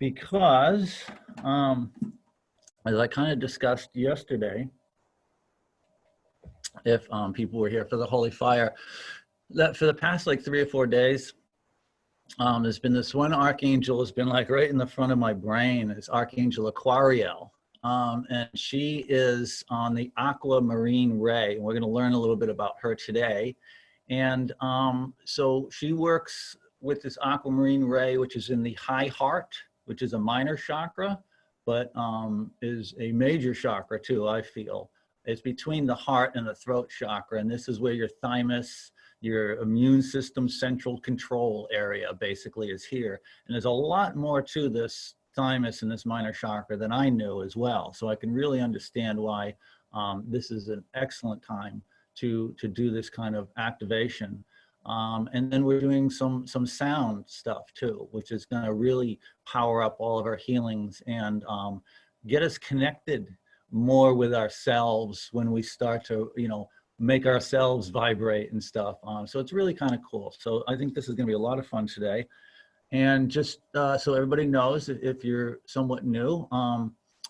because as I kind of discussed yesterday, if people were here for the Holy Fire, that for the past like 3 or 4 days, there's been this one archangel has been like right in the front of my brain. It's Archangel Aquariel. And she is on the aquamarine ray. And we're going to learn a little bit about her today. And so she works with this aquamarine ray, which is in the high heart, which is a minor chakra, but is a major chakra too, I feel. It's between the heart and the throat chakra. And this is where your thymus, your immune system central control area basically is here. And there's a lot more to this thymus and this minor chakra than I knew as well. So I can really understand why this is an excellent time to do this kind of activation. And then we're doing some sound stuff too, which is going to really power up all of our healings and get us connected more with ourselves when we start to, make ourselves vibrate and stuff. So it's really kind of cool. So I think this is going to be a lot of fun today. And just so everybody knows, if you're somewhat new,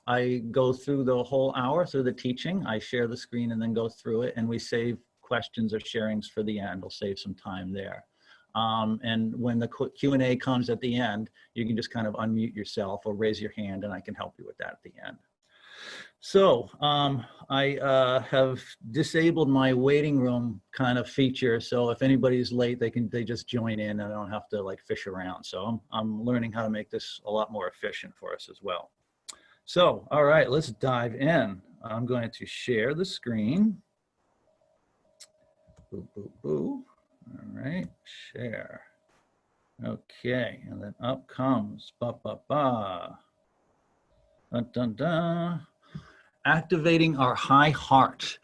I go through the whole hour through the teaching. I share the screen and then go through it, and we save questions or sharings for the end. We'll save some time there. And when the Q&A comes at the end, you can just kind of unmute yourself or raise your hand, and I can help you with that at the end. So I have disabled my waiting room kind of feature. So if anybody's late, they just join in and I don't have to like fish around. So I'm learning how to make this a lot more efficient for us as well. So, all right, let's dive in. I'm going to share the screen. Boo, boo, boo. All right, share. Okay, and then up comes ba, ba, ba. Dun, dun, dun. Activating our high heart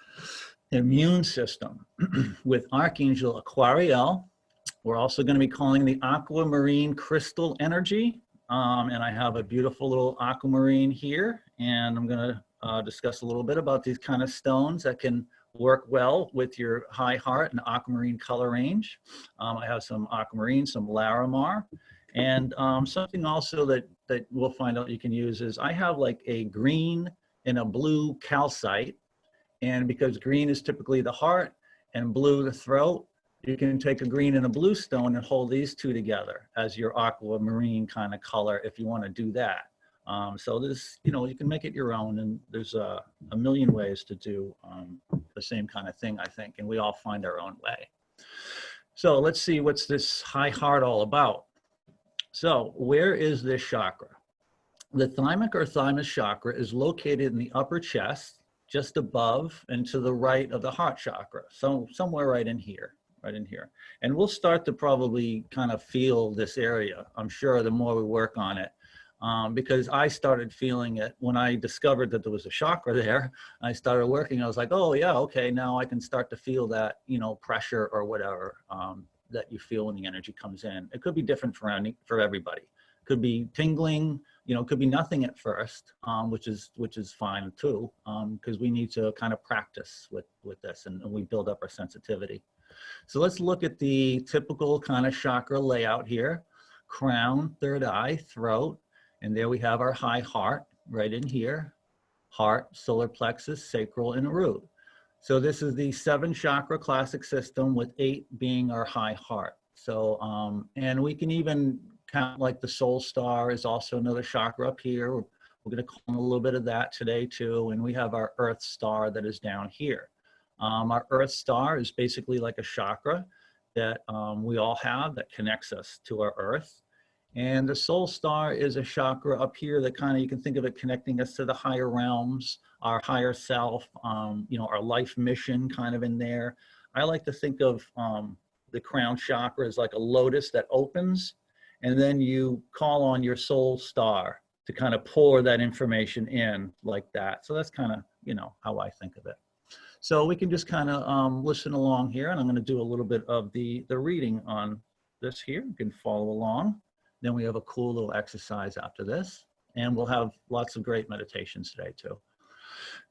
immune system with Archangel Aquariel. We're also going to be calling the aquamarine crystal energy. And I have a beautiful little aquamarine here, and I'm going to discuss a little bit about these kind of stones that can work well with your high heart and aquamarine color range. I have some aquamarine, some Larimar, and something also that we'll find out you can use is I have like a green and a blue calcite, and because green is typically the heart and blue the throat, you can take a green and a blue stone and hold these two together as your aquamarine kind of color if you want to do that. So this, you can make it your own, and there's a million ways to do the same kind of thing, I think, and we all find our own way. So let's see what's this high heart all about. So where is this chakra? The thymic or thymus chakra is located in the upper chest, just above and to the right of the heart chakra. So somewhere right in here. And we'll start to probably kind of feel this area, I'm sure, the more we work on it. Because I started feeling it when I discovered that there was a chakra there. I started working, I was like, oh yeah, okay, now I can start to feel that, pressure or whatever that you feel when the energy comes in. It could be different for everybody. It could be tingling, it could be nothing at first, which is fine too, because we need to kind of practice with this and we build up our sensitivity. So let's look at the typical kind of chakra layout here. Crown, third eye, throat, and there we have our high heart right in here. Heart, solar plexus, sacral, and root. So this is the 7 chakra classic system with 8 being our high heart. So, and we can even count like the soul star is also another chakra up here. We're going to call a little bit of that today too. And we have our earth star that is down here. Our earth star is basically like a chakra that we all have that connects us to our earth. And the soul star is a chakra up here that kind of, you can think of it connecting us to the higher realms, our higher self, our life mission kind of in there. I like to think of the crown chakra as like a lotus that opens, and then you call on your soul star to kind of pour that information in like that. So that's kind of, how I think of it. So we can just kind of listen along here, and I'm going to do a little bit of the reading on this here. You can follow along. Then we have a cool little exercise after this, and we'll have lots of great meditations today too.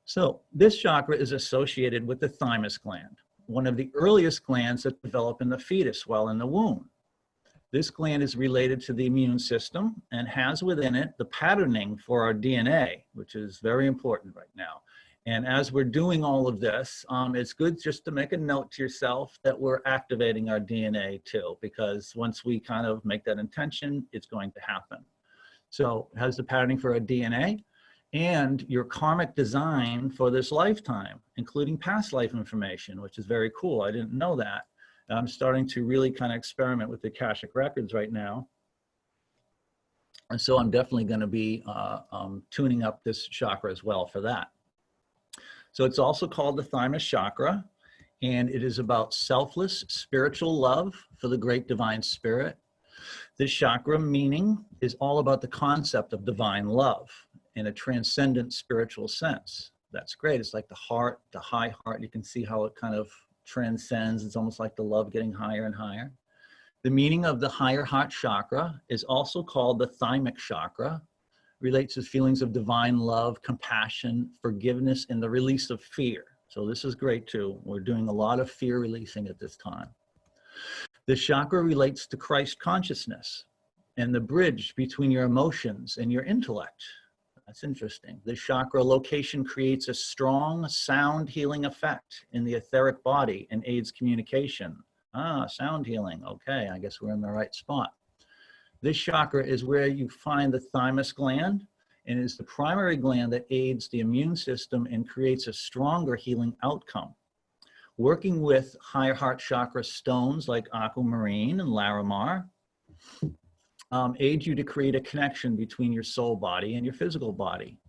So this chakra is associated with the thymus gland, one of the earliest glands that develop in the fetus while in the womb. This gland is related to the immune system and has within it the patterning for our DNA, which is very important right now. And as we're doing all of this, it's good just to make a note to yourself that we're activating our DNA too, because once we kind of make that intention, it's going to happen. So it has the patterning for our DNA and your karmic design for this lifetime, including past life information, which is very cool. I didn't know that. I'm starting to really kind of experiment with the Akashic records right now. And so I'm definitely going to be tuning up this chakra as well for that. So it's also called the thymus chakra, and it is about selfless spiritual love for the great divine spirit. This chakra meaning is all about the concept of divine love in a transcendent spiritual sense. That's great. It's like the heart, the high heart. You can see how it kind of transcends. It's almost like the love getting higher and higher. The meaning of the higher heart chakra is also called the thymic chakra, relates to feelings of divine love, compassion, forgiveness, and the release of fear. So this is great too. We're doing a lot of fear releasing at this time. This chakra relates to Christ consciousness and the bridge between your emotions and your intellect. That's interesting. This chakra location creates a strong sound healing effect in the etheric body and aids communication. Sound healing. Okay, I guess we're in the right spot. This chakra is where you find the thymus gland, and is the primary gland that aids the immune system and creates a stronger healing outcome. Working with higher heart chakra stones like aquamarine and larimar aid you to create a connection between your soul body and your physical body.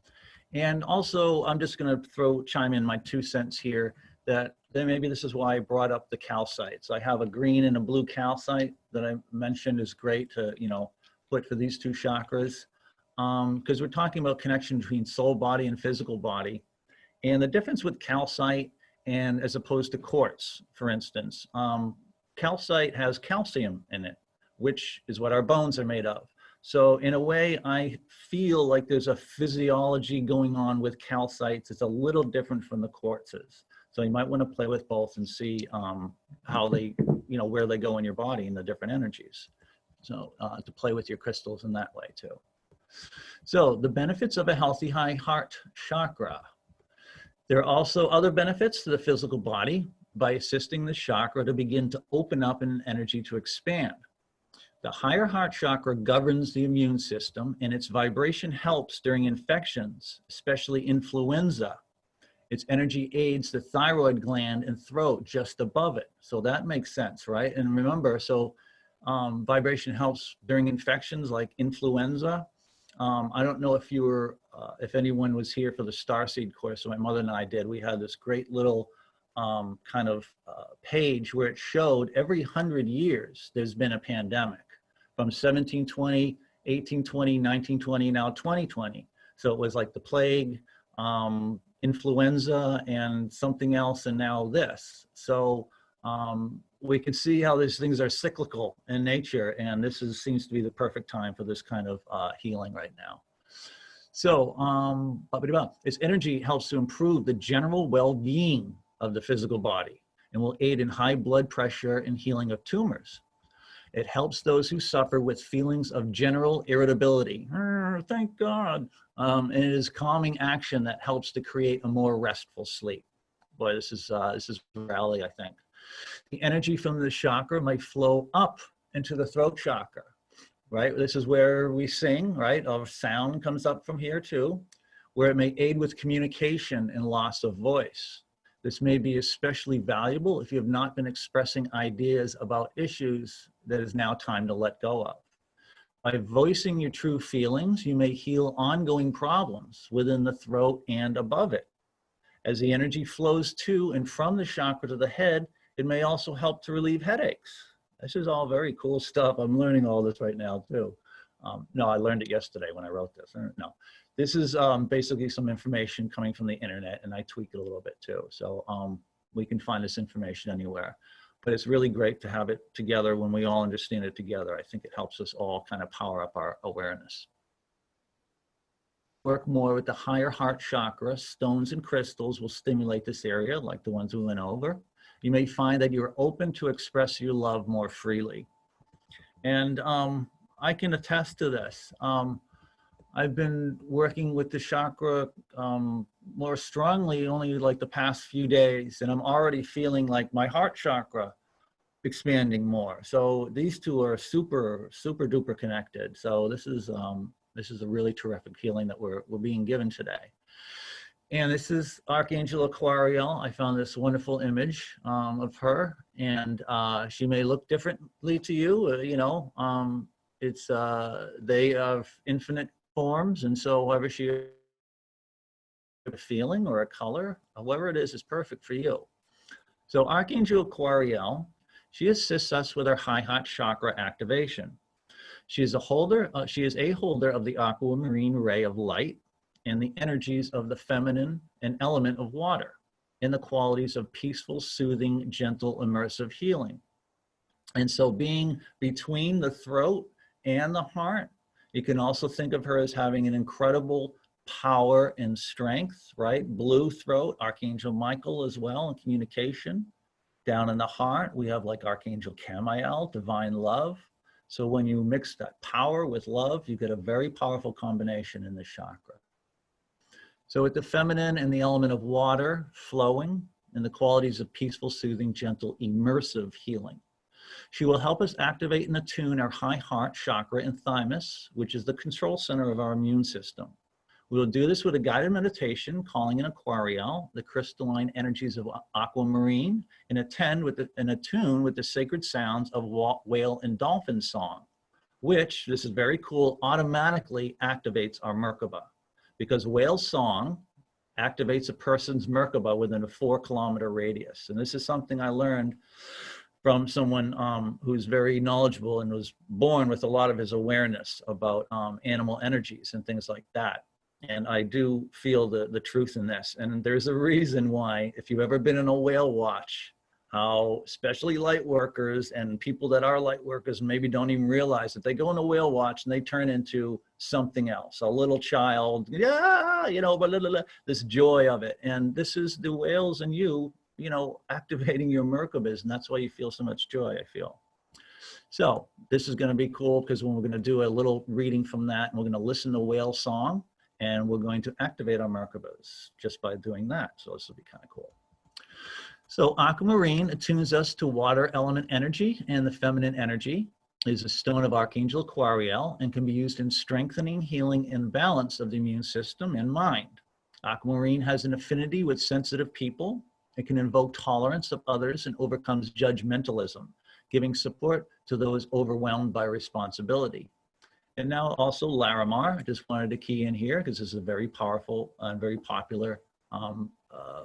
And also, I'm just going to chime in my 2 cents here that maybe this is why I brought up the calcites. I have a green and a blue calcite that I mentioned is great to, put for these 2 chakras, because we're talking about connection between soul body and physical body. And the difference with calcite and as opposed to quartz, for instance, calcite has calcium in it, which is what our bones are made of. So in a way, I feel like there's a physiology going on with calcites. It's a little different from the quartzes. So you might want to play with both and see how they, where they go in your body and the different energies. So to play with your crystals in that way too. So the benefits of a healthy high heart chakra. There are also other benefits to the physical body by assisting the chakra to begin to open up and energy to expand. The higher heart chakra governs the immune system, and its vibration helps during infections, especially influenza. Its energy aids the thyroid gland and throat just above it. So that makes sense, right? And remember, so vibration helps during infections like influenza. I don't know if if anyone was here for the Starseed course, so my mother and I did. We had this great little page where it showed every 100 years there's been a pandemic from 1720, 1820, 1920, now 2020. So it was like the plague, influenza, and something else, and now this. So we can see how these things are cyclical in nature, and this seems to be the perfect time for this kind of healing right now. So its energy helps to improve the general well-being of the physical body and will aid in high blood pressure and healing of tumors. It helps those who suffer with feelings of general irritability. Thank God. And it is calming action that helps to create a more restful sleep. Boy, this is rally, I think. The energy from the chakra might flow up into the throat chakra, right? This is where we sing, right? Our sound comes up from here too, where it may aid with communication and loss of voice. This may be especially valuable if you have not been expressing ideas about issues that is now time to let go of. By voicing your true feelings, you may heal ongoing problems within the throat and above it. As the energy flows to and from the chakra to the head, it may also help to relieve headaches. This is all very cool stuff. I'm learning all this right now too. No, I learned it yesterday when I wrote this. No, this is basically some information coming from the internet, and I tweak it a little bit too. So we can find this information anywhere. But it's really great to have it together when we all understand it together. I think it helps us all kind of power up our awareness. Work more with the higher heart chakra. Stones and crystals will stimulate this area, like the ones we went over. You may find that you're open to express your love more freely. And I can attest to this. I've been working with the chakra more strongly only like the past few days, and I'm already feeling like my heart chakra expanding more. So these two are super, super duper connected. So this is a really terrific feeling that we're being given today. And this is Archangel Aquariel. I found this wonderful image of her, and she may look differently to you. It's they have infinite forms, and so however she a feeling or a color, however it is perfect for you. So Archangel Aquariel, she assists us with our high heart chakra activation. She is a holder. She is a holder of the aquamarine ray of light and the energies of the feminine and element of water, and the qualities of peaceful, soothing, gentle, immersive healing. And so, being between the throat and the heart, you can also think of her as having an incredible power and strength, right? Blue throat, Archangel Michael as well in communication. Down in the heart, we have like Archangel Camiel, divine love. So when you mix that power with love, you get a very powerful combination in this chakra. So with the feminine and the element of water flowing and the qualities of peaceful, soothing, gentle, immersive healing. She will help us activate and attune our high heart chakra and thymus, which is the control center of our immune system. We will do this with a guided meditation, calling in Aquariel, the crystalline energies of aquamarine, and attune with the sacred sounds of whale and dolphin song, which, this is very cool, automatically activates our Merkaba, because whale song activates a person's Merkaba within a 4-kilometer radius. And this is something I learned from someone who's very knowledgeable and was born with a lot of his awareness about animal energies and things like that. And I do feel the truth in this. And there's a reason why, if you've ever been in a whale watch, how especially light workers and people that are light workers maybe don't even realize that they go in a whale watch and they turn into something else, a little child, yeah, but this joy of it. And this is the whales and you activating your Merkabas, and that's why you feel so much joy, I feel. So this is going to be cool because when we're going to do a little reading from that, and we're going to listen to whale song, and we're going to activate our Merkabas just by doing that. So this will be kind of cool. So aquamarine attunes us to water element energy, and the feminine energy is a stone of Archangel Aquariel and can be used in strengthening, healing, and balance of the immune system and mind. Aquamarine has an affinity with sensitive people. It can invoke tolerance of others and overcomes judgmentalism, giving support to those overwhelmed by responsibility. And now also Larimar, I just wanted to key in here because this is a very powerful and very popular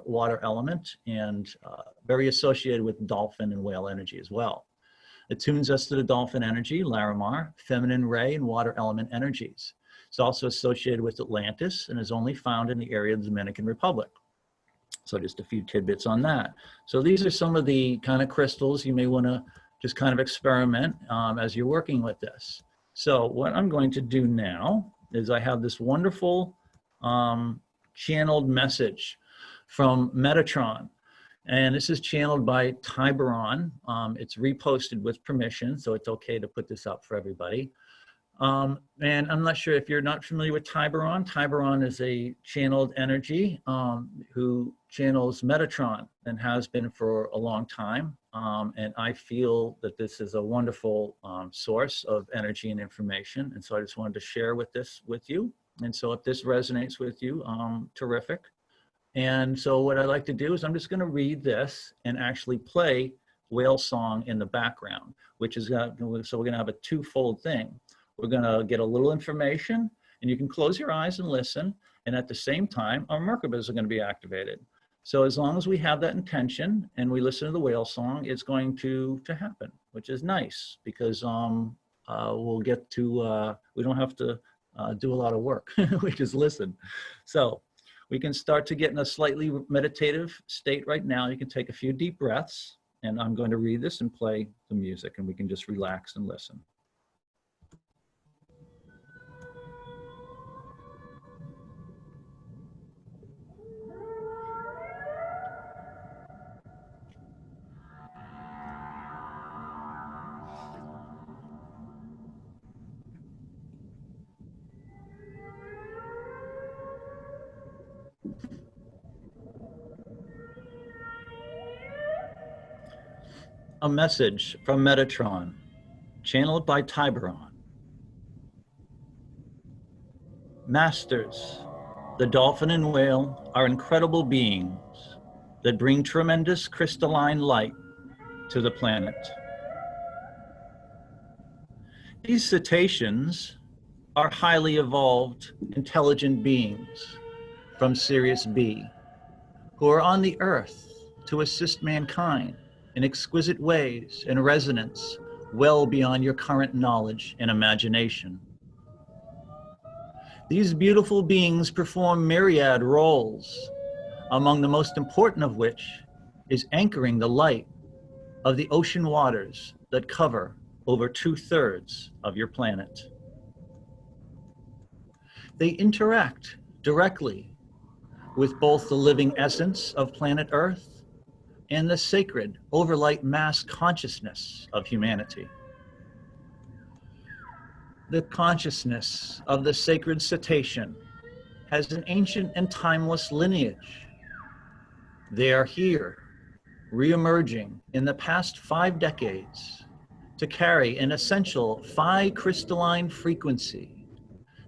water element, and very associated with dolphin and whale energy as well. It tunes us to the dolphin energy, Larimar, feminine ray, and water element energies. It's also associated with Atlantis and is only found in the area of the Dominican Republic. So just a few tidbits on that. So these are some of the kind of crystals you may want to just kind of experiment as you're working with this. So what I'm going to do now is I have this wonderful channeled message from Metatron. And this is channeled by Tiburon. It's reposted with permission, so it's okay to put this up for everybody. And I'm not sure if you're not familiar with Tiburon. Tiburon is a channeled energy who channels Metatron and has been for a long time. And I feel that this is a wonderful source of energy and information. And so I just wanted to share this with you. And so if this resonates with you, terrific. And so what I'd like to do is I'm just going to read this and actually play whale song in the background, which is so we're going to have a twofold thing. We're going to get a little information, and you can close your eyes and listen. And at the same time, our Merkabas are going to be activated. So as long as we have that intention and we listen to the whale song, it's going to happen, which is nice because we'll get to, we don't have to do a lot of work. We just listen. So we can start to get in a slightly meditative state right now. You can take a few deep breaths, and I'm going to read this and play the music, and we can just relax and listen. a message from Metatron, channeled by Tiburon. Masters, the dolphin and whale are incredible beings that bring tremendous crystalline light to the planet. These cetaceans are highly evolved, intelligent beings from Sirius B, who are on the Earth to assist mankind in exquisite ways and resonance well beyond your current knowledge and imagination. These beautiful beings perform myriad roles, among the most important of which is anchoring the light of the ocean waters that cover over 2/3 of your planet. They interact directly with both the living essence of planet Earth and the sacred overlight mass consciousness of humanity. The consciousness of the sacred cetacean has an ancient and timeless lineage. They are here, re-emerging in the past 5 decades to carry an essential phi crystalline frequency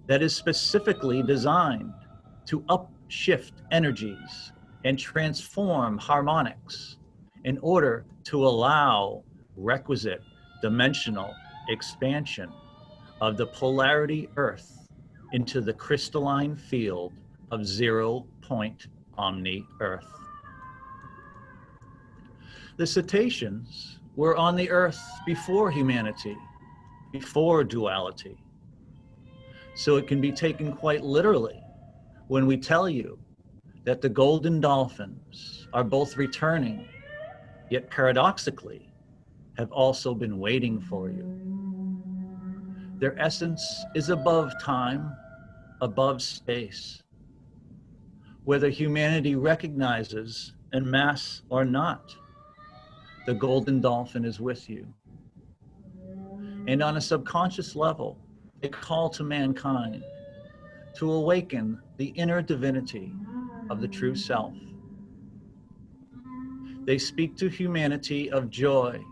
that is specifically designed to upshift energies and transform harmonics in order to allow requisite dimensional expansion of the polarity Earth into the crystalline field of 0-point omni Earth. The cetaceans were on the Earth before humanity, before duality. So it can be taken quite literally when we tell you that the golden dolphins are both returning, yet paradoxically have also been waiting for you. Their essence is above time, above space. Whether humanity recognizes en masse or not, the golden dolphin is with you. And on a subconscious level, they call to mankind to awaken the inner divinity of the true self. They speak to humanity of joy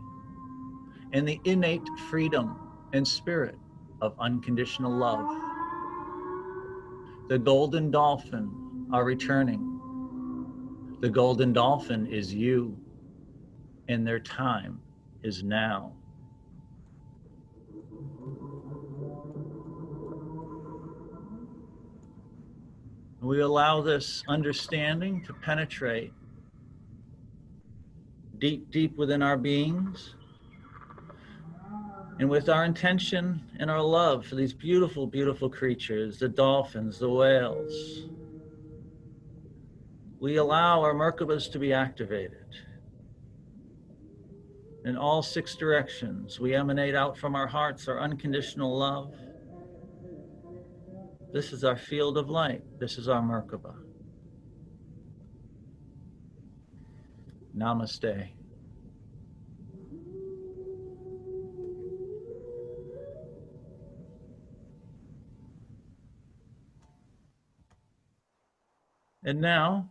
and the innate freedom and spirit of unconditional love. The golden dolphin are returning. The golden dolphin is you, and their time is now. We allow this understanding to penetrate deep, deep within our beings. And with our intention and our love for these beautiful, beautiful creatures, the dolphins, the whales, we allow our Merkabas to be activated. In all 6 directions, we emanate out from our hearts our unconditional love. This is our field of light. This is our Merkaba. Namaste. And now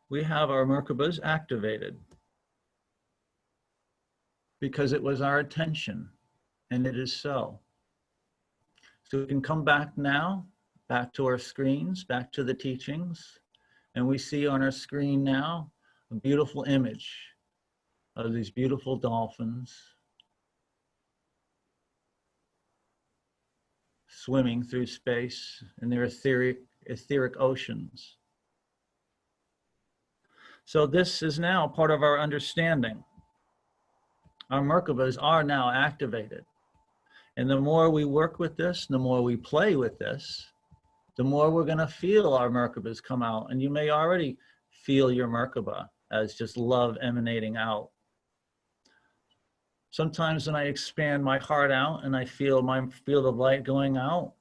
we have our Merkabas activated because it was our attention, and it is so. So we can come back now, back to our screens, back to the teachings, and we see on our screen now a beautiful image of these beautiful dolphins swimming through space in their etheric oceans. So this is now part of our understanding. Our Merkabas are now activated. And the more we work with this, the more we play with this, the more we're going to feel our Merkabas come out. And you may already feel your Merkaba as just love emanating out. Sometimes when I expand my heart out and I feel my field of light going out,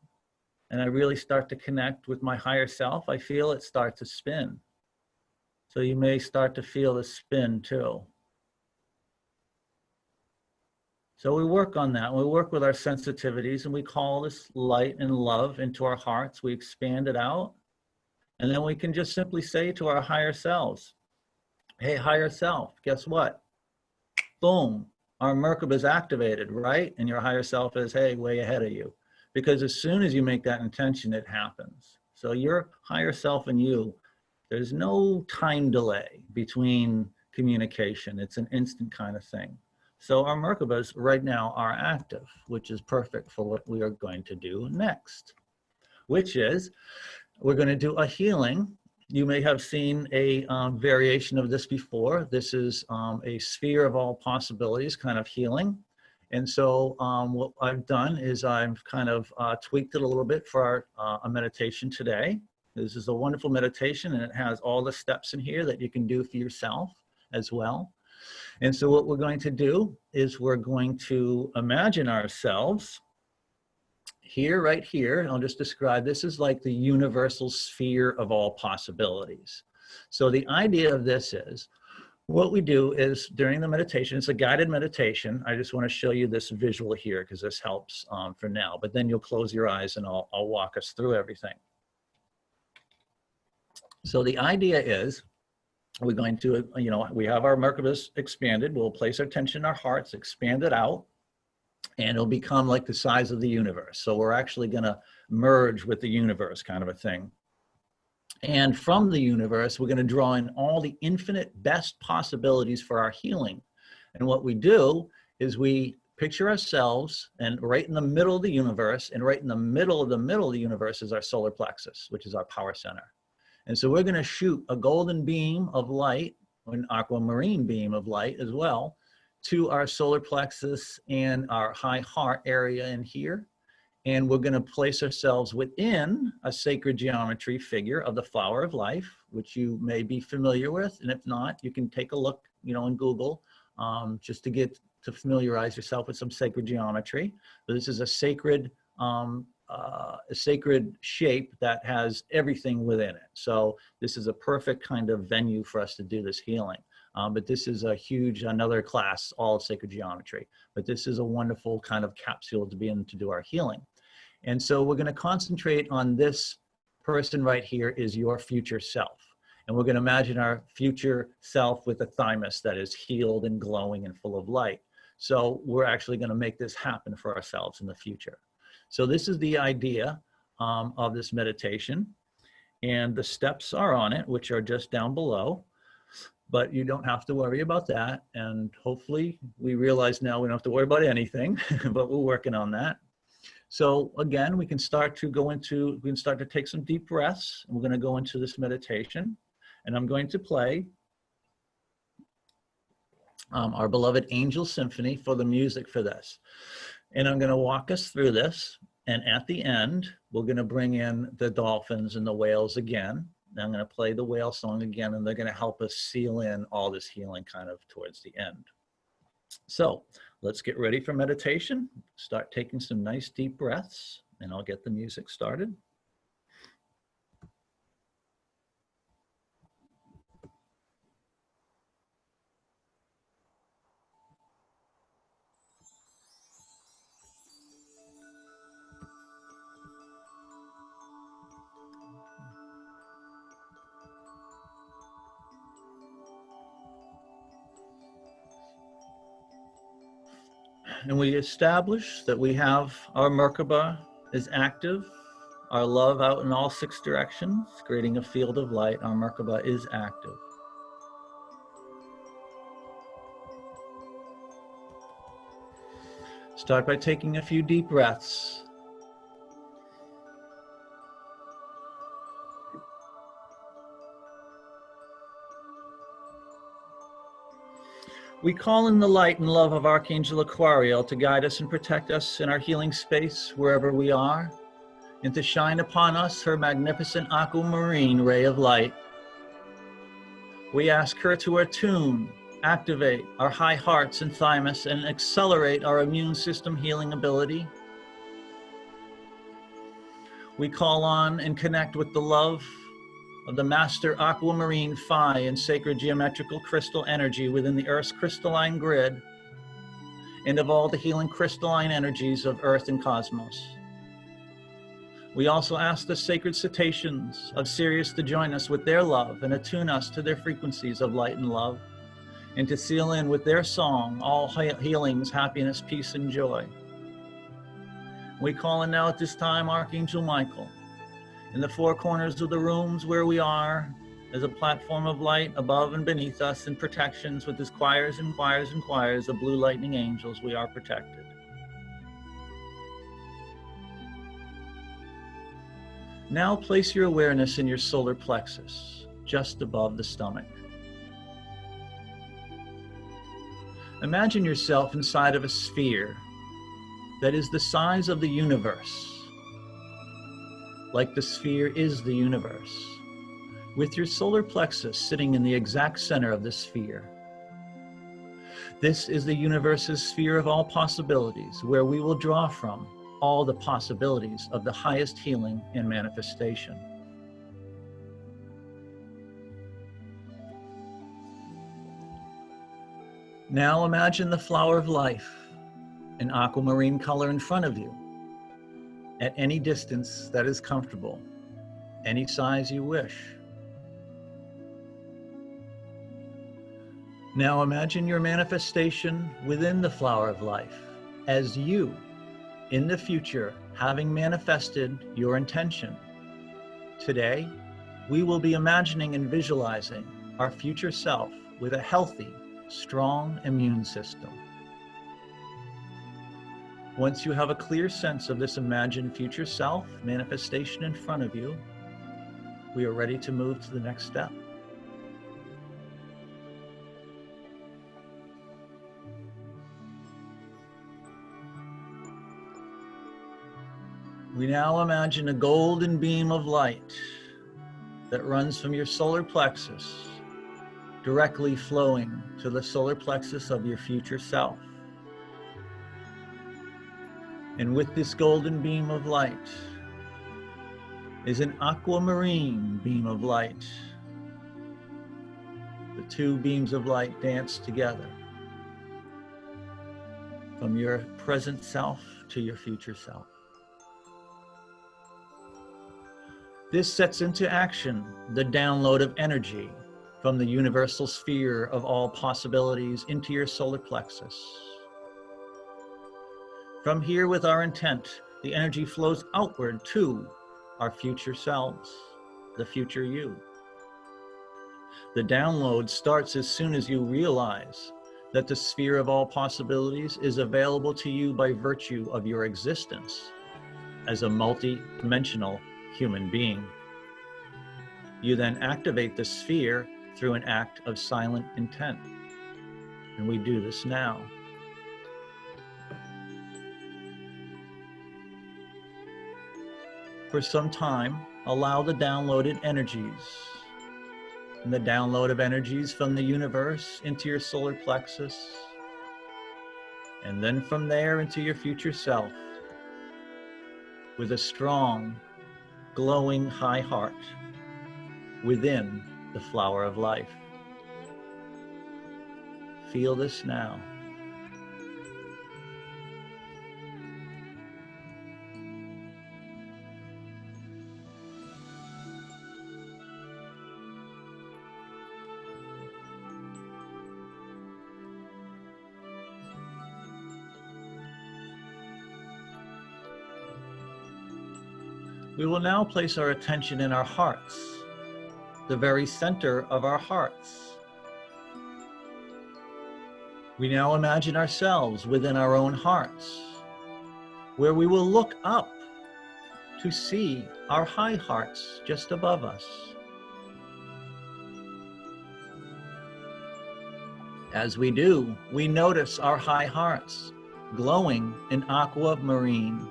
and I really start to connect with my higher self, I feel it start to spin. So you may start to feel the spin too. So we work on that. We work with our sensitivities, and we call this light and love into our hearts. We expand it out. And then we can just simply say to our higher selves, hey, higher self, guess what? Boom, our Merkaba is activated, right? And your higher self is, hey, way ahead of you. Because as soon as you make that intention, it happens. So your higher self and you, there's no time delay between communication. It's an instant kind of thing. So our Merkabas right now are active, which is perfect for what we are going to do next, which is we're going to do a healing. You may have seen a variation of this before. This is a sphere of all possibilities kind of healing. And so what I've done is I've kind of tweaked it a little bit for our a meditation today. This is a wonderful meditation, and it has all the steps in here that you can do for yourself as well. And so what we're going to do is we're going to imagine ourselves here, right here. I'll just describe this as like the universal sphere of all possibilities. So the idea of this is, what we do is during the meditation, it's a guided meditation. I just want to show you this visual here because this helps for now, but then you'll close your eyes and I'll walk us through everything. So the idea is we're going to, we have our Merkabas expanded. We'll place our attention in our hearts, expand it out, and it'll become like the size of the universe. So we're actually going to merge with the universe kind of a thing. And from the universe, we're going to draw in all the infinite best possibilities for our healing. And what we do is we picture ourselves and right in the middle of the universe, and right in the middle of the universe is our solar plexus, which is our power center. And so we're going to shoot a golden beam of light, or an aquamarine beam of light as well, to our solar plexus and our high heart area in here. And we're going to place ourselves within a sacred geometry figure of the flower of life, which you may be familiar with. And if not, you can take a look, in Google, just to get to familiarize yourself with some sacred geometry. But this is a sacred shape that has everything within it. So this is a perfect kind of venue for us to do this healing. But this is a huge, another class, all of sacred geometry. But this is a wonderful kind of capsule to be in to do our healing. And so we're going to concentrate on this person right here is your future self. And we're going to imagine our future self with a thymus that is healed and glowing and full of light. So we're actually going to make this happen for ourselves in the future. So this is the idea of this meditation. And the steps are on it, which are just down below. But you don't have to worry about that. And hopefully we realize now we don't have to worry about anything, but we're working on that. So again, we can start to take some deep breaths. We're going to go into this meditation, and I'm going to play our beloved Angel Symphony for the music for this. And I'm going to walk us through this. And at the end, we're going to bring in the dolphins and the whales again. And I'm going to play the whale song again, and they're going to help us seal in all this healing kind of towards the end. So let's get ready for meditation. Start taking some nice deep breaths, and I'll get the music started. And we establish that we have our Merkaba is active, our love out in all 6 directions, creating a field of light. Our Merkaba is active. Start by taking a few deep breaths. We call in the light and love of Archangel Aquariel to guide us and protect us in our healing space wherever we are, and to shine upon us her magnificent aquamarine ray of light. We ask her to attune, activate our high hearts and thymus, and accelerate our immune system healing ability. We call on and connect with the love of the Master Aquamarine Phi and sacred geometrical crystal energy within the Earth's crystalline grid, and of all the healing crystalline energies of Earth and cosmos. We also ask the sacred cetaceans of Sirius to join us with their love and attune us to their frequencies of light and love, and to seal in with their song, all healings, happiness, peace, and joy. We call in now at this time Archangel Michael. In the four corners of the rooms where we are, as a platform of light above and beneath us, and protections with his choirs and choirs and choirs of blue lightning angels, we are protected. Now place your awareness in your solar plexus, just above the stomach. Imagine yourself inside of a sphere that is the size of the universe, like the sphere is the universe, with your solar plexus sitting in the exact center of the sphere. This is the universe's sphere of all possibilities, where we will draw from all the possibilities of the highest healing and manifestation. Now imagine the flower of life, an aquamarine color in front of you, at any distance that is comfortable, any size you wish. Now imagine your manifestation within the flower of life as you, in the future, having manifested your intention. Today, we will be imagining and visualizing our future self with a healthy, strong immune system. Once you have a clear sense of this imagined future self manifestation in front of you, we are ready to move to the next step. We now imagine a golden beam of light that runs from your solar plexus, directly flowing to the solar plexus of your future self. And with this golden beam of light is an aquamarine beam of light. The two beams of light dance together from your present self to your future self. This sets into action the download of energy from the universal sphere of all possibilities into your solar plexus. From here, with our intent, the energy flows outward to our future selves, the future you. The download starts as soon as you realize that the sphere of all possibilities is available to you by virtue of your existence as a multi-dimensional human being. You then activate the sphere through an act of silent intent. And we do this now. For some time, allow the downloaded energies and the download of energies from the universe into your solar plexus, and then from there into your future self with a strong, glowing high heart within the flower of life. Feel this now. We will now place our attention in our hearts, the very center of our hearts. We now imagine ourselves within our own hearts, where we will look up to see our high hearts just above us. As we do, we notice our high hearts glowing in aquamarine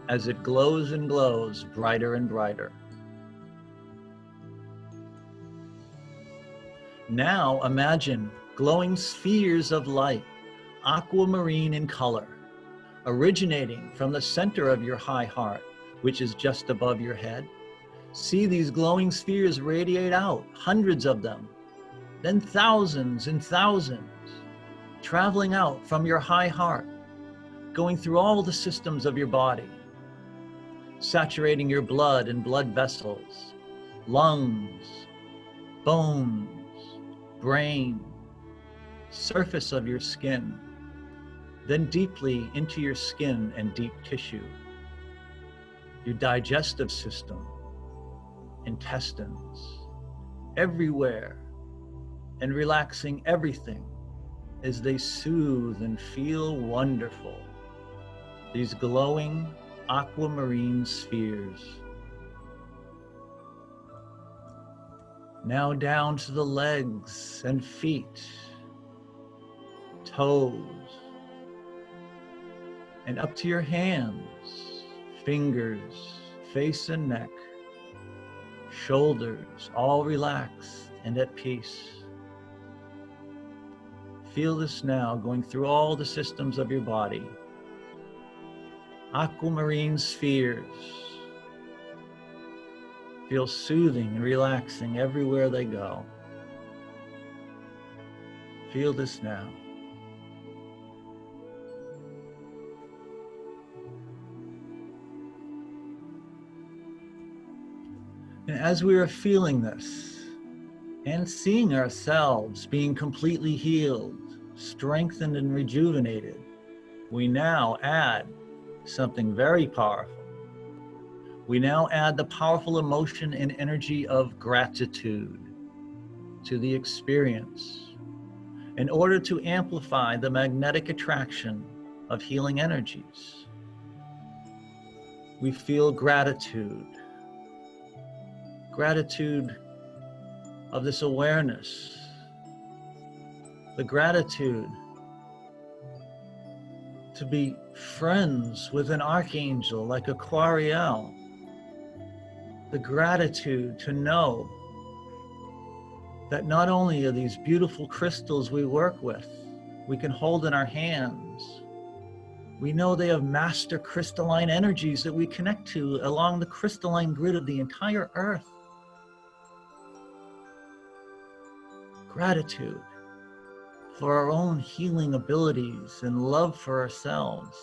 as it glows and glows brighter and brighter. Now imagine glowing spheres of light, aquamarine in color, originating from the center of your high heart, which is just above your head. See these glowing spheres radiate out, hundreds of them, then thousands and thousands, traveling out from your high heart, going through all the systems of your body, saturating your blood and blood vessels, lungs, bones, brain, surface of your skin, then deeply into your skin and deep tissue, your digestive system, intestines, everywhere, and relaxing everything as they soothe and feel wonderful. These glowing aquamarine spheres. Now down to the legs and feet, toes, and up to your hands, fingers, face and neck, shoulders, all relaxed and at peace. Feel this now going through all the systems of your body. Aquamarine spheres. Feel soothing and relaxing everywhere they go. Feel this now. And as we are feeling this and seeing ourselves being completely healed, strengthened and rejuvenated, we now add something very powerful. We now add the powerful emotion and energy of gratitude to the experience in order to amplify the magnetic attraction of healing energies. We feel gratitude. Gratitude of this awareness. The gratitude to be friends with an archangel like Aquariel. The gratitude to know that not only are these beautiful crystals we work with, we can hold in our hands, we know they have master crystalline energies that we connect to along the crystalline grid of the entire earth. Gratitude for our own healing abilities and love for ourselves.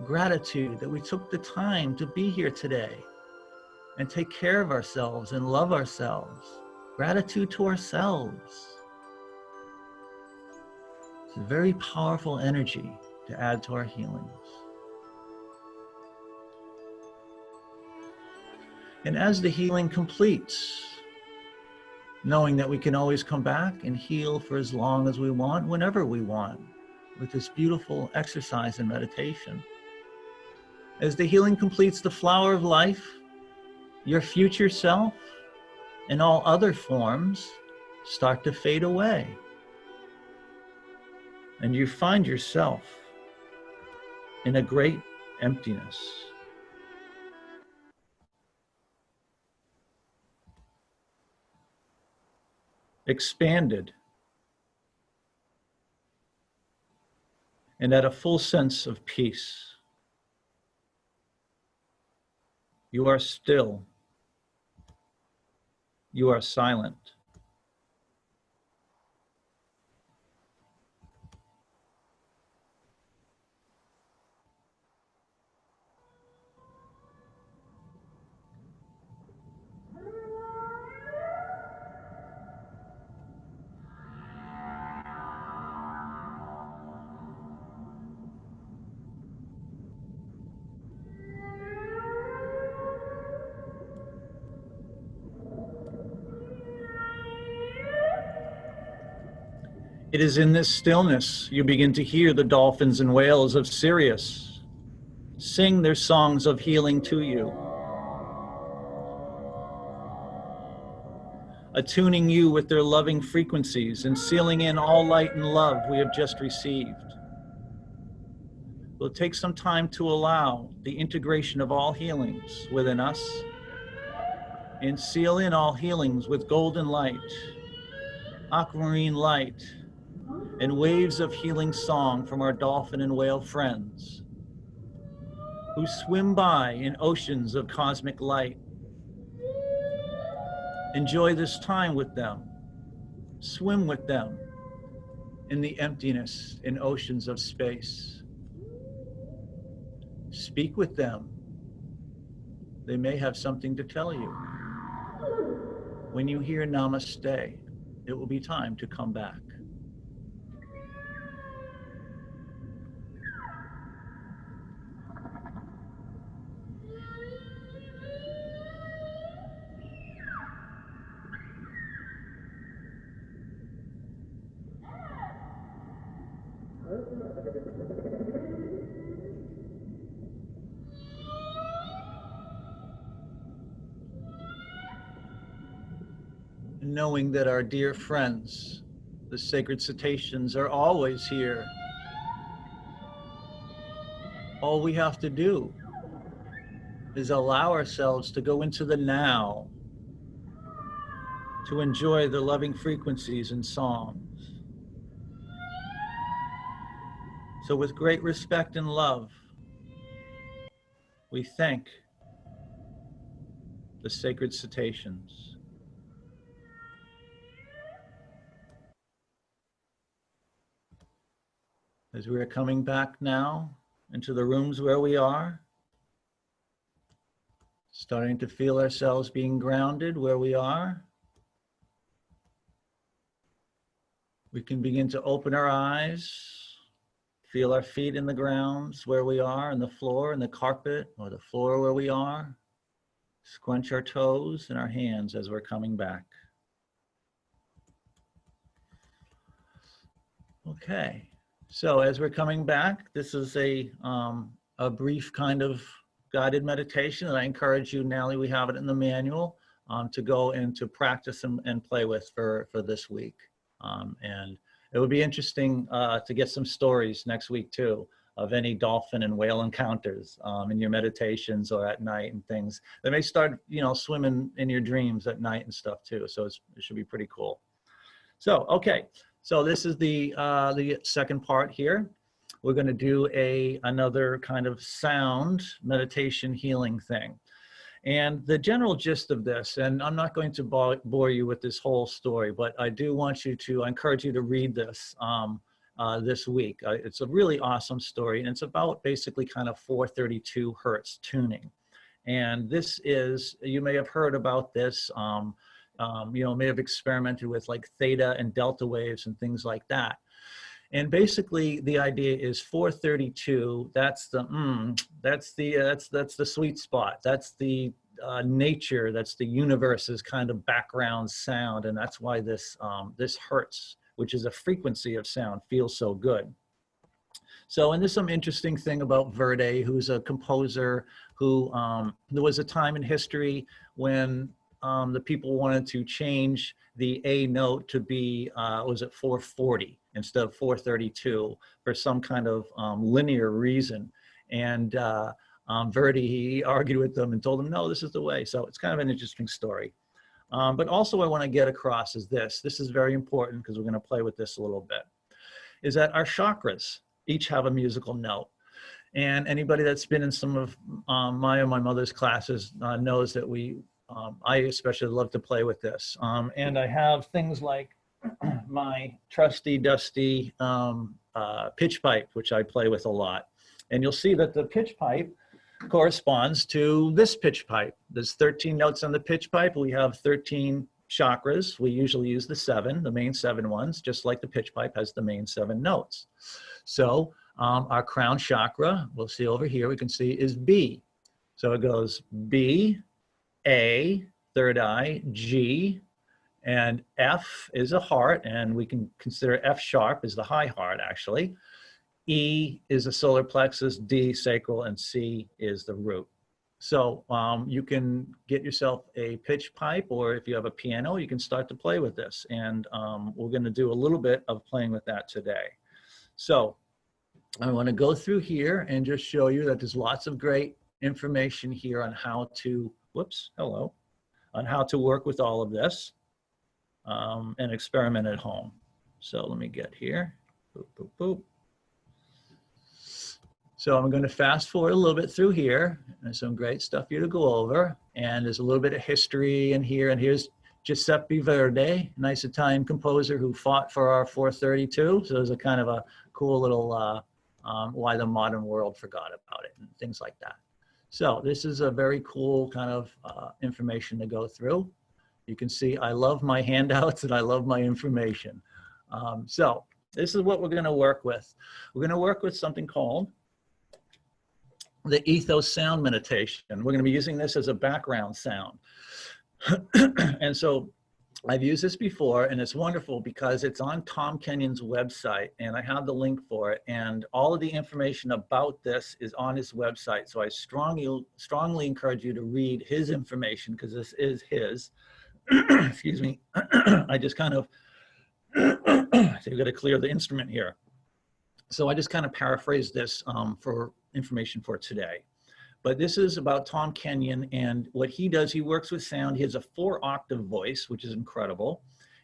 Gratitude that we took the time to be here today and take care of ourselves and love ourselves. Gratitude to ourselves. It's a very powerful energy to add to our healings. And as the healing completes, knowing that we can always come back and heal for as long as we want, whenever we want, with this beautiful exercise and meditation. As the healing completes, the flower of life, your future self, and all other forms start to fade away. And you find yourself in a great emptiness. Expanded and at a full sense of peace. You are still. You are silent. It is in this stillness you begin to hear the dolphins and whales of Sirius sing their songs of healing to you, attuning you with their loving frequencies and sealing in all light and love we have just received. We'll take some time to allow the integration of all healings within us and seal in all healings with golden light, aquamarine light, and waves of healing song from our dolphin and whale friends who swim by in oceans of cosmic light. Enjoy this time with them. Swim with them in the emptiness in oceans of space. Speak with them. They may have something to tell you. When you hear namaste, it will be time to come back. knowing that our dear friends, the sacred cetaceans, are always here. All we have to do is allow ourselves to go into the now, to enjoy the loving frequencies and songs. So with great respect and love, we thank the sacred cetaceans. As we are coming back now into the rooms where we are, starting to feel ourselves being grounded where we are, we can begin to open our eyes, feel our feet in the grounds where we are, on the floor, in the carpet, or the floor where we are. Scrunch our toes and our hands as we're coming back. Okay, so as we're coming back, this is a brief kind of guided meditation that I encourage you, Nally, we have it in the manual, to go and to practice and play with for this week. And it would be interesting to get some stories next week too, of any dolphin and whale encounters in your meditations or at night and things. They may start, swimming in your dreams at night and stuff too. So it should be pretty cool. So, okay. So this is the second part here. We're going to do another kind of sound meditation healing thing. And the general gist of this, and I'm not going to bore you with this whole story, but I do want you to, I encourage you to read this this week. It's a really awesome story, and it's about basically kind of 432 hertz tuning. And this is, you may have heard about this, may have experimented with like theta and delta waves and things like that. And basically the idea is 432, that's the sweet spot. That's the nature, that's the universe's kind of background sound. And that's why this hertz, which is a frequency of sound, feels so good. So, and there's some interesting thing about Verdi, who's a composer who, there was a time in history when the people wanted to change the A note to be, was it 440 instead of 432 for some kind of linear reason. And Verdi, he argued with them and told them, no, this is the way. So it's kind of an interesting story. But also I want to get across is this is very important because we're going to play with this a little bit, is that our chakras each have a musical note. And anybody that's been in some of my or my mother's classes knows that I especially love to play with this. And I have things like my trusty, dusty pitch pipe, which I play with a lot. And you'll see that the pitch pipe corresponds to this pitch pipe. There's 13 notes on the pitch pipe. We have 13 chakras. We usually use the main 7 ones, just like the pitch pipe has the main 7 notes. So our crown chakra, we'll see over here, we can see is B. So it goes B, A, third eye, G, and F is a heart, and we can consider F sharp as the high heart actually. E is a solar plexus, D sacral, and C is the root. So you can get yourself a pitch pipe, or if you have a piano, you can start to play with this. And we're going to do a little bit of playing with that today. So I want to go through here and just show you that there's lots of great information here on how to, on how to work with all of this and experiment at home. So let me get here. Boop, boop, boop. So I'm going to fast forward a little bit through here. There's some great stuff here to go over. And there's a little bit of history in here. And here's Giuseppe Verdi, nice Italian composer who fought for our 432. So there's a kind of a cool little why the modern world forgot about it and things like that. So this is a very cool kind of information to go through. You can see I love my handouts and I love my information. So this is what we're going to work with. We're going to work with something called the ethos sound meditation. We're going to be using this as a background sound. And so I've used this before, and it's wonderful because it's on Tom Kenyon's website, and I have the link for it, and all of the information about this is on his website. So I strongly encourage you to read his information because this is his. excuse me, I just kind of, so you've got to clear the instrument here. So I just kind of paraphrased this for information for today. But this is about Tom Kenyon, and what he does, he works with sound. He has a 4-octave voice, which is incredible.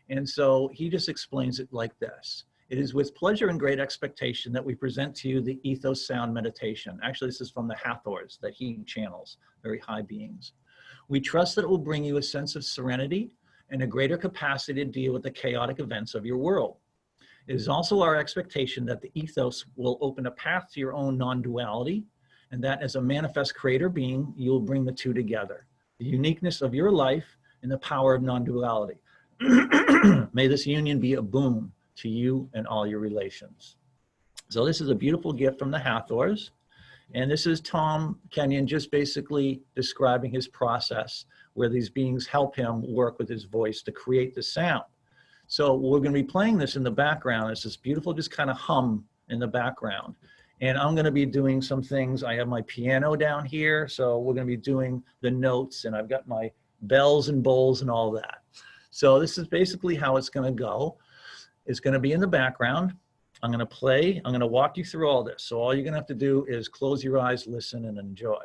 And so he just explains it like this. It is with pleasure and great expectation that we present to you the Ethos Sound Meditation. Actually, this is from the Hathors that he channels, very high beings. We trust that it will bring you a sense of serenity and a greater capacity to deal with the chaotic events of your world. It is also our expectation that the ethos will open a path to your own non-duality, and that as a manifest creator being, you will bring the two together, the uniqueness of your life and the power of non-duality. May this union be a boon to you and all your relations. So this is a beautiful gift from the Hathors. And this is Tom Kenyon just basically describing his process where these beings help him work with his voice to create the sound. So we're going to be playing this in the background. It's this beautiful just kind of hum in the background. And I'm going to be doing some things. I have my piano down here, so we're going to be doing the notes, and I've got my bells and bowls and all that. So this is basically how it's going to go. It's going to be in the background. I'm going to play. I'm going to walk you through all this. So all you're going to have to do is close your eyes, listen, and enjoy.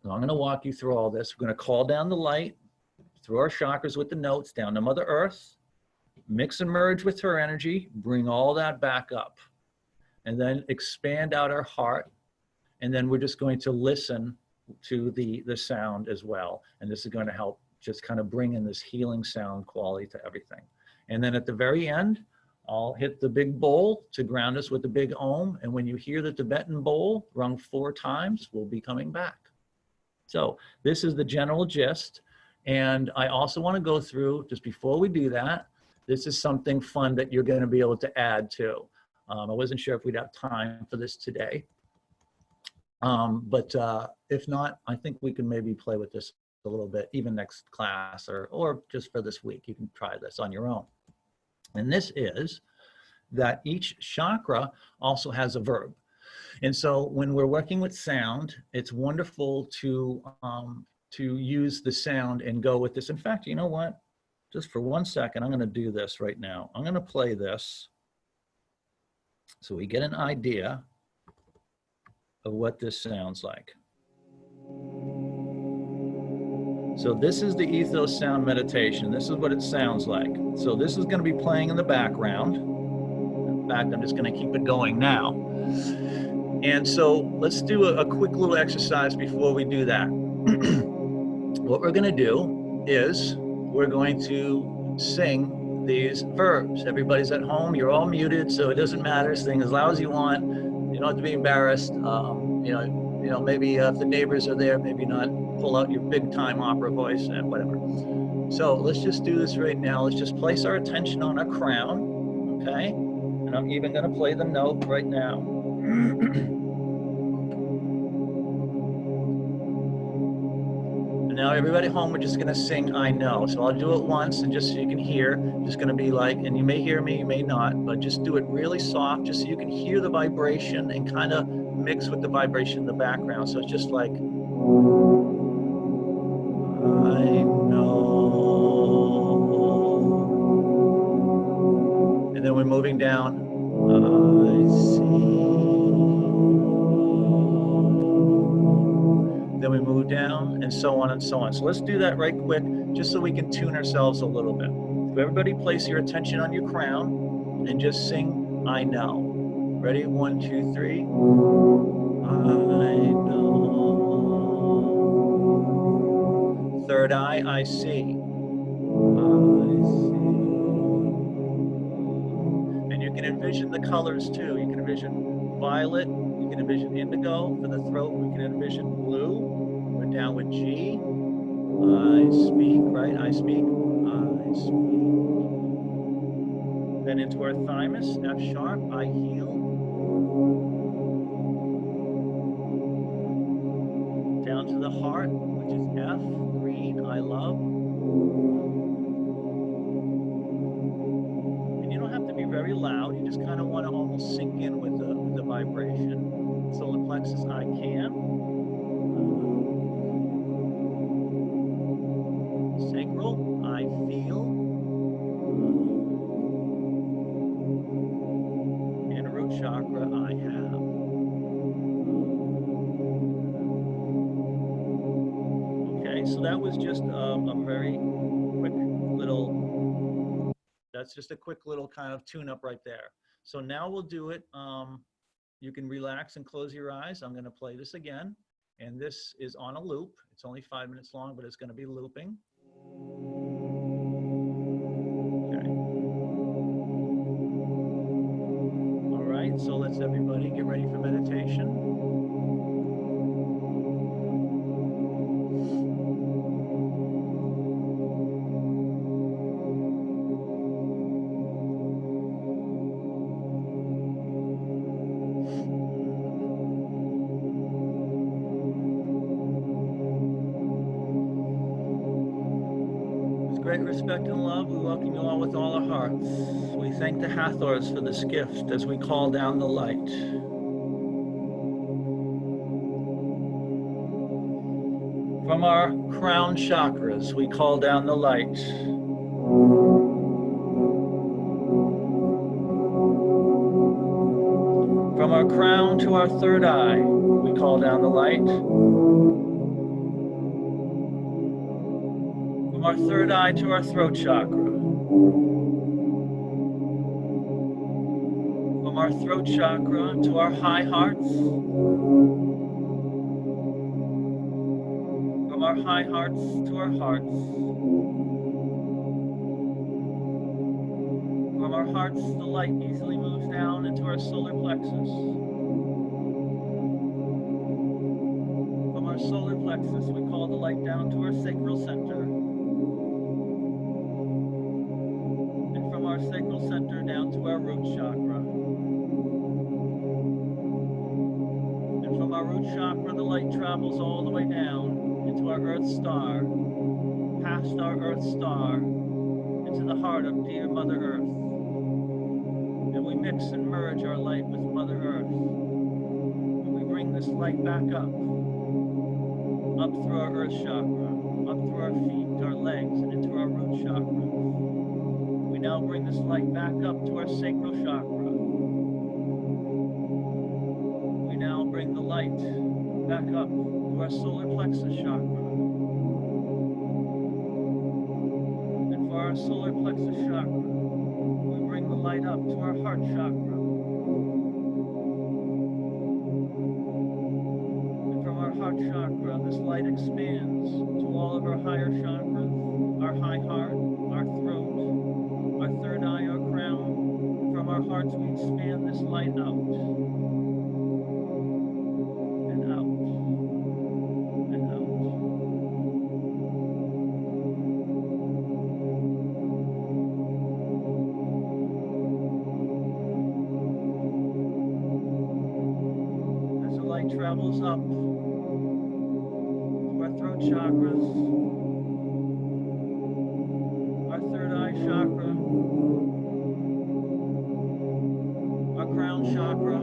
So I'm going to walk you through all this. We're going to call down the light through our chakras with the notes down to Mother Earth, mix and merge with her energy, bring all that back up, and then expand out our heart. And then we're just going to listen to the sound as well. And this is going to help just kind of bring in this healing sound quality to everything. And then at the very end, I'll hit the big bowl to ground us with the big Om. And when you hear the Tibetan bowl rung 4 times, we'll be coming back. So this is the general gist. And I also want to go through, just before we do that, this is something fun that you're going to be able to add to. I wasn't sure if we'd have time for this today. But if not, I think we can maybe play with this a little bit, even next class or just for this week. You can try this on your own. And this is that each chakra also has a verb. And so when we're working with sound, it's wonderful to use the sound and go with this. In fact, you know what? Just for 1 second, I'm going to do this right now. I'm going to play this so we get an idea of what this sounds like. So this is the Ethos Sound Meditation. This is what it sounds like. So this is going to be playing in the background. In fact, I'm just going to keep it going now. And so let's do a quick little exercise before we do that. What we're going to do is we're going to sing these verbs. Everybody's at home. You're all muted, so it doesn't matter. Sing as loud as you want. You don't have to be embarrassed. You know, maybe if the neighbors are there, maybe not pull out your big time opera voice and whatever. So let's just do this right now. Let's just place our attention on our crown, okay? And I'm even going to play the note right now. And now everybody at home, we're just going to sing I Know. So I'll do it once, and just so you can hear, just going to be like, and you may hear me, you may not, but just do it really soft, just so you can hear the vibration and kind of mix with the vibration in the background. So it's just like, I know. And then we're moving down. I see. Then we move down, and so on and so on. So let's do that right quick, just so we can tune ourselves a little bit. So everybody place your attention on your crown and just sing I Know. Ready? 1, 2, 3. I know. Third eye, I see. I see. And you can envision the colors too. You can envision violet. You can envision indigo for the throat. We can envision blue. We're down with G. I speak, right? I speak. I speak. Then into our thymus, F sharp. I heal. Down to the heart, which is F, green, I love. And you don't have to be very loud. You just kind of want to almost sink in with the vibration. Solar plexus, I can. Sacral, I feel. And a root chakra I have. Okay, so that was just a very quick little, that's just a quick little kind of tune-up right there. So now we'll do it. You can relax and close your eyes. I'm going to play this again. And this is on a loop. It's only 5 minutes long, but it's going to be looping. Okay. All right, so let's everybody get ready for meditation. Great respect and love, we welcome you all with all our hearts. We thank the Hathors for this gift as we call down the light. From our crown chakras, we call down the light. From our crown to our third eye, we call down the light. From our third eye to our throat chakra. From our throat chakra to our high hearts. From our high hearts to our hearts. From our hearts, the light easily moves down into our solar plexus. From our solar plexus, we call the light down to our sacral center. And from our sacral center down to our root chakra. And from our root chakra, the light travels all the way down into our Earth star, past our Earth star, into the heart of dear Mother Earth. And we mix and merge our light with Mother Earth. And we bring this light back up through our Earth chakra, up through our feet, our legs, and into our root chakra. We now bring this light back up to our sacral chakra. We now bring the light back up to our solar plexus chakra. And for our solar plexus chakra, we bring the light up to our heart chakra. And from our heart chakra, this light expands to all of our higher chakras, our high heart, our throat, our third eye, our crown. And from our hearts, we expand this light out. And out. And out. As the light travels up to our throat chakras, our third eye chakra, our crown chakra,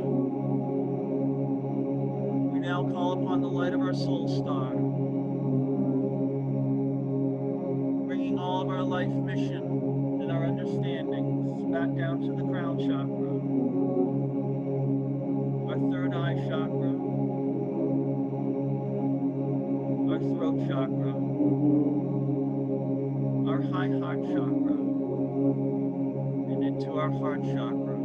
we now call upon the light of our soul star, bringing all of our life mission and our understandings back down to the crown chakra, our third eye chakra, our throat chakra, our high heart chakra, and into our heart chakra.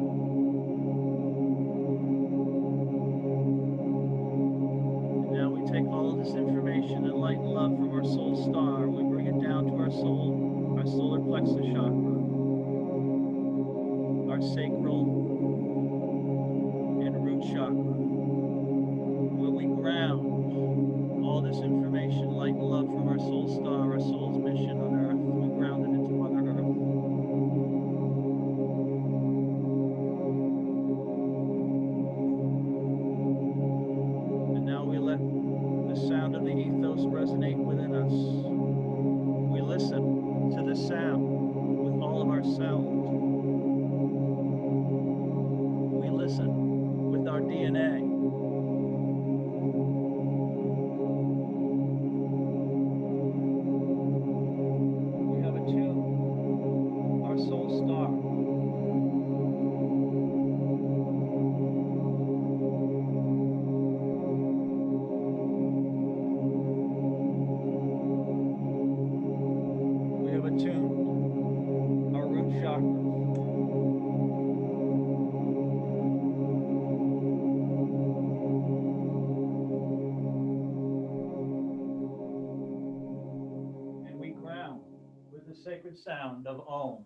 And now we take all of this information and light and love from our soul star, we bring it down to our soul, our solar plexus chakra, our sacral and root chakra, where we ground all this information, light and love from our soul star, our soul's mission on earth, we ground it into Mother Earth. And now we let the sound of the ethos resonate within us. We listen to the sound with all of our cells. We listen with our DNA. sacred sound of Om.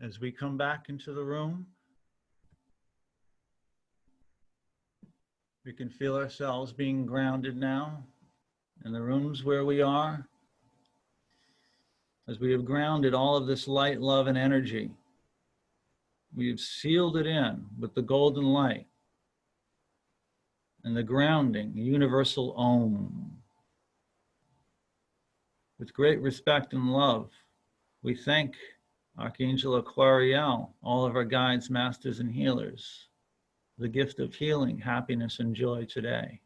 As we come back into the room, we can feel ourselves being grounded now in the rooms where we are. As we have grounded all of this light, love, and energy, we have sealed it in with the golden light and the grounding, the universal Om. With great respect and love, we thank Archangel Aquariel, all of our guides, masters, and healers, the gift of healing, happiness, and joy today.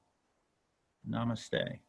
Namaste.